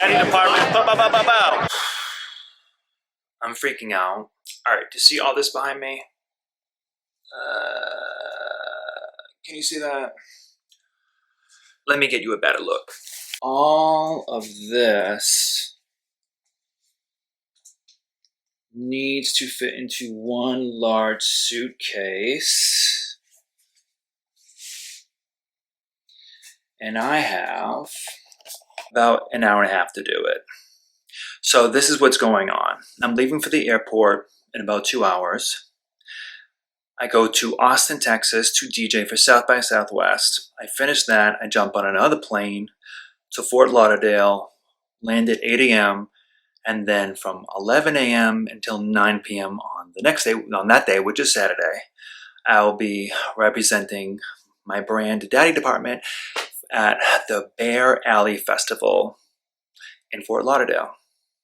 Daddy department. Bow, bow, bow, bow, bow. I'm freaking out. All right, do you see all this behind me? Can you see that? Let me get you a better look. All of this needs to fit into one large suitcase. And I have about an hour and a half to do it. So this is what's going on. I'm leaving for the airport in about 2 hours. I go to Austin, Texas to DJ for South by Southwest. I finish that. I jump on another plane to Fort Lauderdale, land at 8 a.m., and then from 11 a.m. until 9 p.m. on the next day, on that day, which is Saturday, I'll be representing my brand Daddy Department at the Bear Alley Festival in Fort Lauderdale.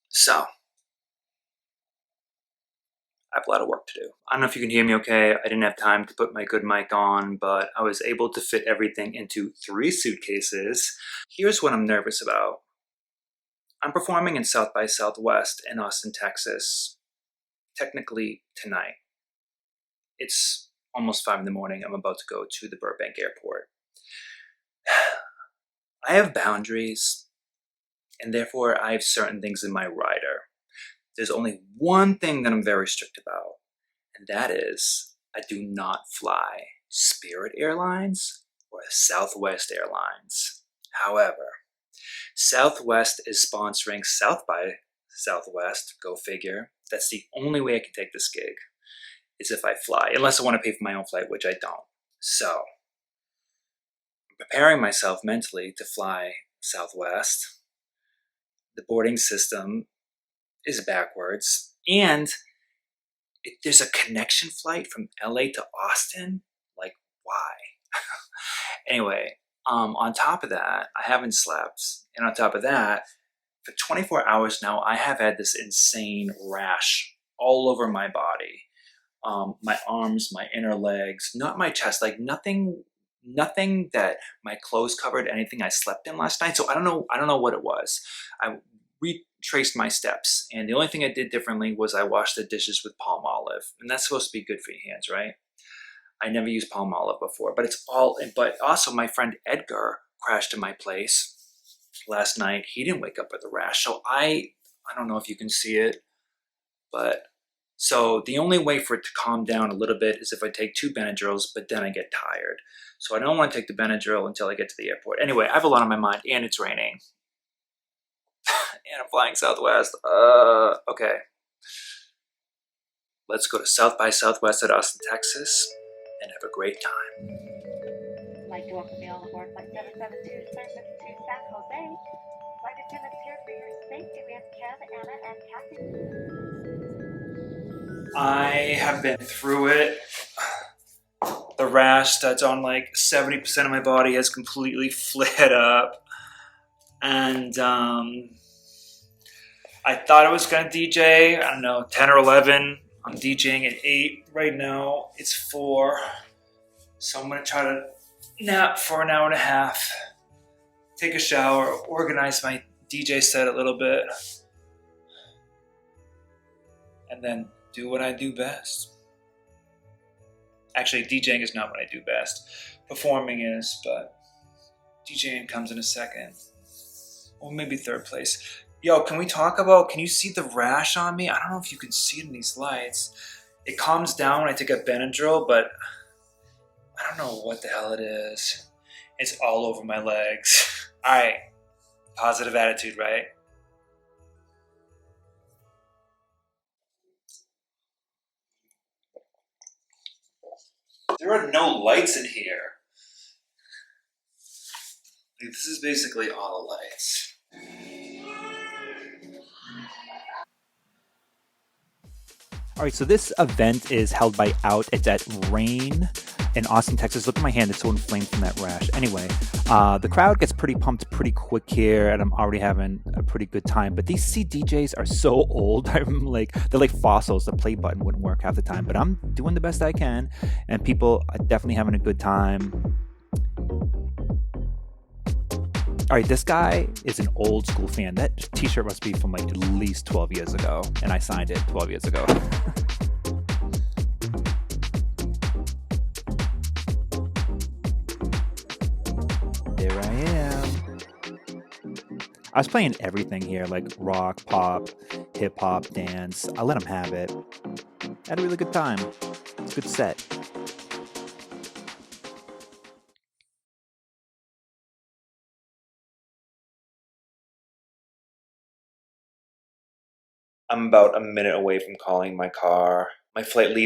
So, I have a lot of work to do. I don't know if you can hear me okay. I didn't have time to put my good mic on, but I was able to fit everything into 3 suitcases. Here's what I'm nervous about. I'm performing in South by Southwest in Austin, Texas, technically tonight. It's almost 5 in the morning. I'm about to go to the Burbank airport. I have boundaries, and therefore I have certain things in my rider. There's only one thing that I'm very strict about, and that is I do not fly Spirit Airlines or Southwest Airlines. However, Southwest is sponsoring South by Southwest, go figure. That's the only way I can take this gig, is if I fly, unless I want to pay for my own flight, which I don't. So, I'm preparing myself mentally to fly Southwest. The boarding system is backwards, and there's a connection flight from LA to Austin. Like, why? Anyway, on top of that, I haven't slept, and on top of that, for 24 hours now, I have had this insane rash all over my body, my arms, my inner legs, not my chest, like nothing that my clothes covered anything I slept in last night. So I don't know what it was. I retraced my steps, and the only thing I did differently was I washed the dishes with palm olive, and that's supposed to be good for your hands, right? I never used palm olive before, but also my friend Edgar crashed in my place last night. He didn't wake up with a rash, so I don't know if you can see it, but so the only way for it to calm down a little bit is if I take 2 Benadryls, but then I get tired. So I don't want to take the Benadryl until I get to the airport. Anyway, I have a lot on my mind, and it's raining. And I'm flying Southwest. Okay. Let's go to South by Southwest at Austin, Texas, and have a great time. I'd like to welcome you all aboard Flight 772 service to San Jose. Flight attendants here for your safety. We have Kev, Anna, and Kathy. I have been through it. The rash that's on like 70% of my body has completely flared up. And I thought I was going to DJ, I don't know, 10 or 11. I'm DJing at 8 right now. It's 4. So I'm going to try to nap for an hour and a half, take a shower, organize my DJ set a little bit, and then do what I do best. Actually, DJing is not what I do best. Performing is, but DJing comes in a second. Or maybe 3rd place. Yo, can you see the rash on me? I don't know if you can see it in these lights. It calms down when I take a Benadryl, but I don't know what the hell it is. It's all over my legs. All right, positive attitude, right? There are no lights in here. This is basically all the lights. All right, so this event is held by Out. It's at Rain in Austin, Texas. Look at my hand. It's so inflamed from that rash. Anyway, the crowd gets pretty pumped pretty quick here, and I'm already having a pretty good time. But these CDJs are so old. They're like fossils. The play button wouldn't work half the time. But I'm doing the best I can, and people are definitely having a good time. All right, this guy is an old school fan. That t-shirt must be from like at least 12 years ago, and I signed it 12 years ago. There I am. I was playing everything here, like rock, pop, hip hop, dance. I let him have it. Had a really good time. It's a good set. I'm about a minute away from calling my car. My flight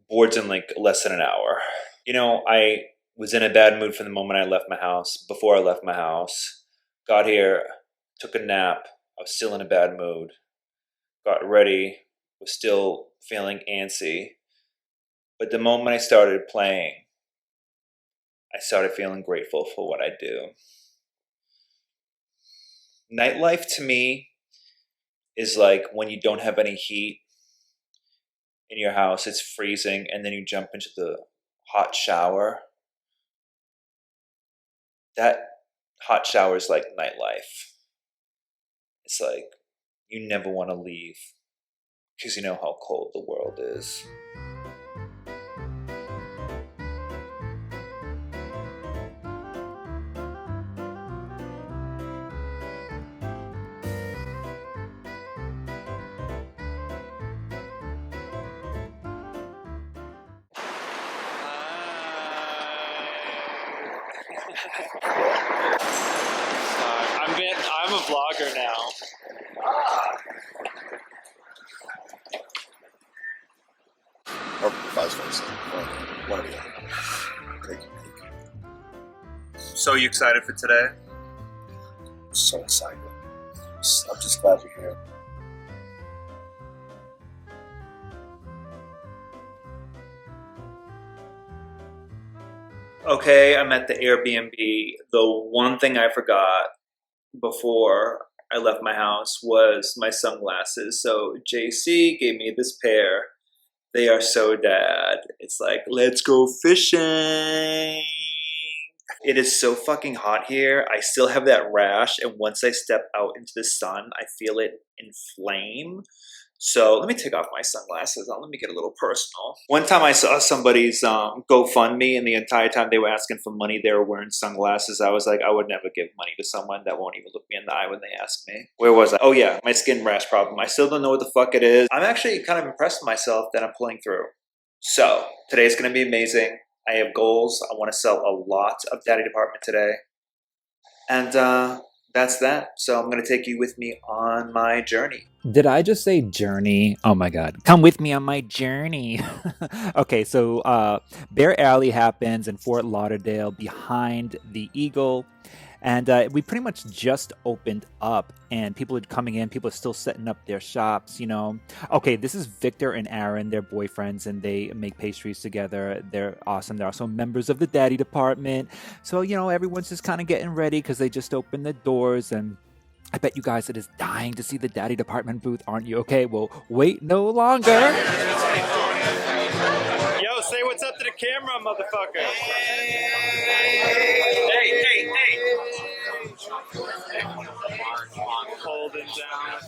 boards in like less than an hour. You know, I was in a bad mood from the moment I left my house. Before I left my house, got here, took a nap. I was still in a bad mood. Got ready, was still feeling antsy. But the moment I started playing, I started feeling grateful for what I do. Nightlife to me is like when you don't have any heat in your house, it's freezing, and then you jump into the hot shower. That hot shower is like nightlife. It's like you never want to leave because you know how cold the world is. I'm a vlogger now. Or vice versa. One or the other. Take your pick. So you excited for today? So excited. I'm just glad you're here. Okay, I'm at the Airbnb. The one thing I forgot before I left my house was my sunglasses. So JC gave me this pair. They are so dad. It's like, let's go fishing. It is so fucking hot here. I still have that rash, and once I step out into the sun, I feel it inflame. So let me take off my sunglasses. Let me get a little personal. One time I saw somebody's GoFundMe, and the entire time they were asking for money, they were wearing sunglasses. I was like, I would never give money to someone that won't even look me in the eye when they ask me. Where was I? Oh yeah, my skin rash problem. I still don't know what the fuck it is. I'm actually kind of impressed with myself that I'm pulling through. So today's gonna be amazing. I have goals. I want to sell a lot of Daddy Department today. And that's that. So I'm going to take you with me on my journey. Did I just say journey? Oh my God. Come with me on my journey. Okay, so Bear Alley happens in Fort Lauderdale behind the Eagle. And we pretty much just opened up, and people are coming in. People are still setting up their shops, you know. Okay, this is Victor and Aaron. They're boyfriends, and they make pastries together. They're awesome. They're also members of the Daddy Department. So, you know, everyone's just kind of getting ready because they just opened the doors. And I bet you guys it is dying to see the Daddy Department booth, aren't you? Okay, well, wait no longer. Yo, say what's up to the camera, motherfucker. Hey. Holding down.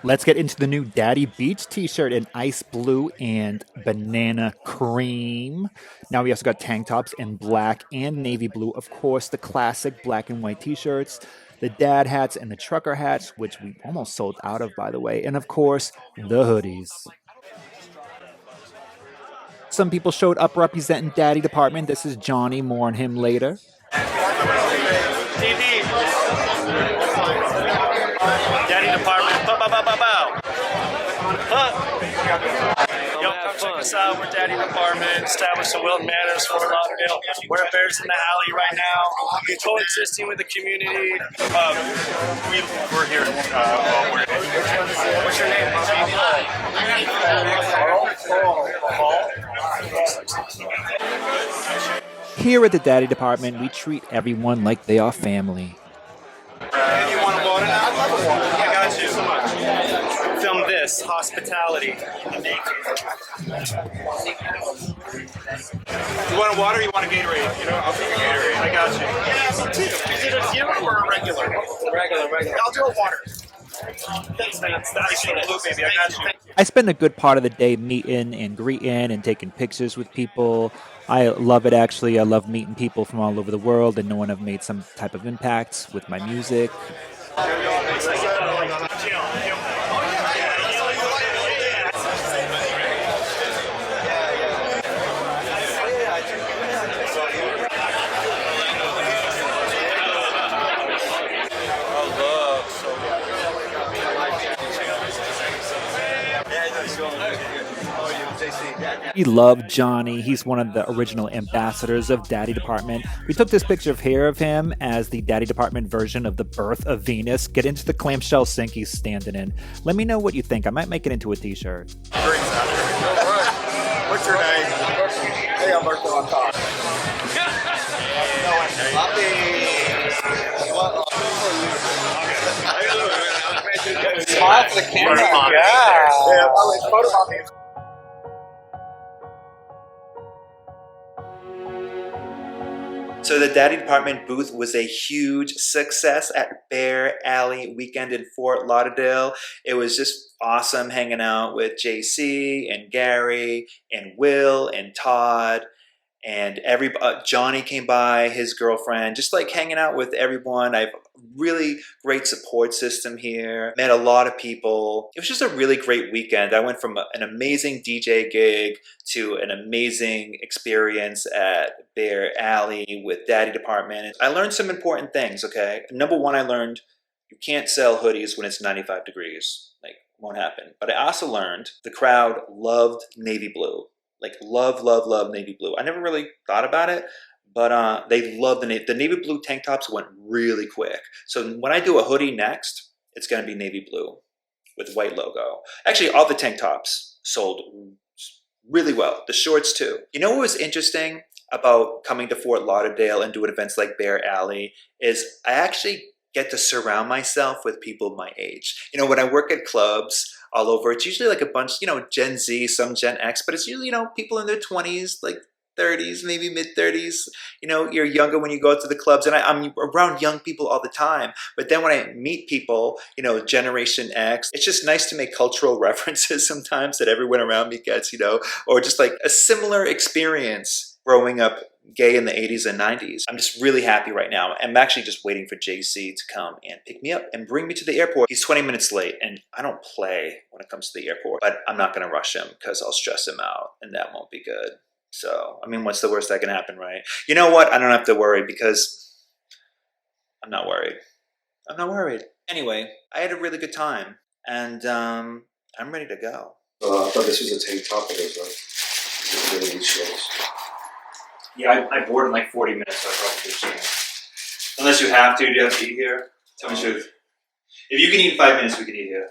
Let's get into the new Daddy Beach t-shirt in ice blue and banana cream. Now we also got tank tops in black and navy blue. Of course, the classic black and white t-shirts, the dad hats and the trucker hats, which we almost sold out of, by the way. And of course, the hoodies. Some people showed up representing Daddy Department. This is Johnny. More on him later. Daddy Department. Yo, come check us out. We're Daddy Department. Establish some well manners for Lauderdale. We're bears in the alley right now. Coexisting with the community. We're here. What's your name? Here at the Daddy Department, we treat everyone like they are family. You want a water now? I got you. Film this. this hospitality. You want a water or you want a Gatorade? You know, I'll take a Gatorade. I got you. Yeah, me too. Is it a zero or a regular? Regular. I'll do a water. Thanks, man. That's blue, baby. I got you. I spend a good part of the day meeting and greeting and taking pictures with people. I love it, actually. I love meeting people from all over the world and knowing I've made some type of impact with my music. We love Johnny. He's one of the original ambassadors of Daddy Department. We took this picture here of him as the Daddy Department version of the birth of Venus. Get into the clamshell sink he's standing in. Let me know what you think. I might make it into a t-shirt. What's your name? Hey, I'm Marco on top. Smile for the camera. Yeah, photobomb me. So the Daddy Department booth was a huge success at Bear Alley Weekend in Fort Lauderdale. It was just awesome hanging out with JC and Gary and Will and Todd. And Johnny came by, his girlfriend, just like hanging out with everyone. I have a really great support system here. Met a lot of people. It was just a really great weekend. I went from an amazing DJ gig to an amazing experience at Bear Alley with Daddy Department. I learned some important things, okay? Number one, I learned you can't sell hoodies when it's 95 degrees. Like, won't happen. But I also learned the crowd loved navy blue. Like, love navy blue. I never really thought about it, but they love the navy blue tank tops went really quick. So when I do a hoodie next, it's going to be navy blue with white logo. Actually, all the tank tops sold really well. The shorts too. You know what was interesting about coming to Fort Lauderdale and doing events like Bear Alley is I actually get to surround myself with people my age. You know, when I work at clubs all over, it's usually like a bunch, you know, Gen Z, some Gen X, but it's usually, you know, people in their 20s, like 30s, maybe mid-30s. You know, you're younger when you go to the clubs, and I'm around young people all the time. But then when I meet people, you know, Generation X, it's just nice to make cultural references sometimes that everyone around me gets, you know, or just like a similar experience growing up gay in the 80s and 90s. I'm just really happy right now. I'm actually just waiting for JC to come and pick me up and bring me to the airport. He's 20 minutes late, and I don't play when it comes to the airport, but I'm not going to rush him because I'll stress him out, and that won't be good. So, I mean, what's the worst that can happen, right? You know what? I don't have to worry because I'm not worried. I'm not worried. Anyway, I had a really good time, and I'm ready to go. I thought this was a tank top it is, right? This is really shows. Yeah, I board in like 40 minutes, so I probably should. Unless you have to, do you have to eat here? Tell me the truth. If you can eat in 5 minutes, we can eat here.